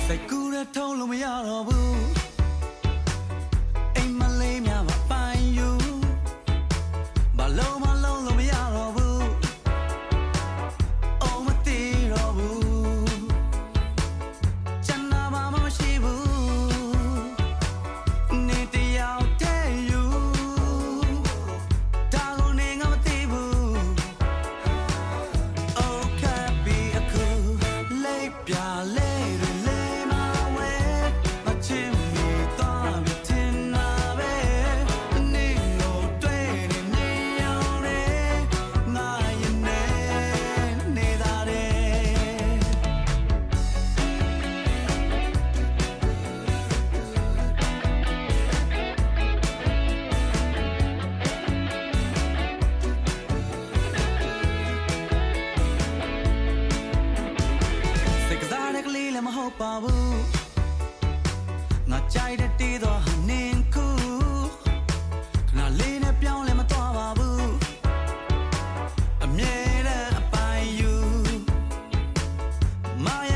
စိတ်ကူးတဲ့ထုံးလို့မရတော့ဘူးအိမ်မလေးများမပိုင်ယူဘာလုံးမလုံးလို့မရတော့ဘူးအိုးမတီးတော့ဘူးချမ်းသာမှမရှိဘူးနေတယောက်တည်းယူဒါကိုနေငါမသိဘူး Oh can't be a cool လေးပြလေးတွေလေးမဝဲမချင်မီတော့ပြတင်နာပဲနေလို့တွေ့နေနေအောင်လေငါရင်နေနေတာတဲ့ စိတ်ကစားတဲ့ကလေးလည်းမဟုတ်ပါဘူးငါကြိုက်တဲ့တီးတော့နင်းခုခဏလေးနဲ့ပြောင်းလည်းမသွားပါဘူးအမြဲတမ်းအပိုင်ယူမာယာ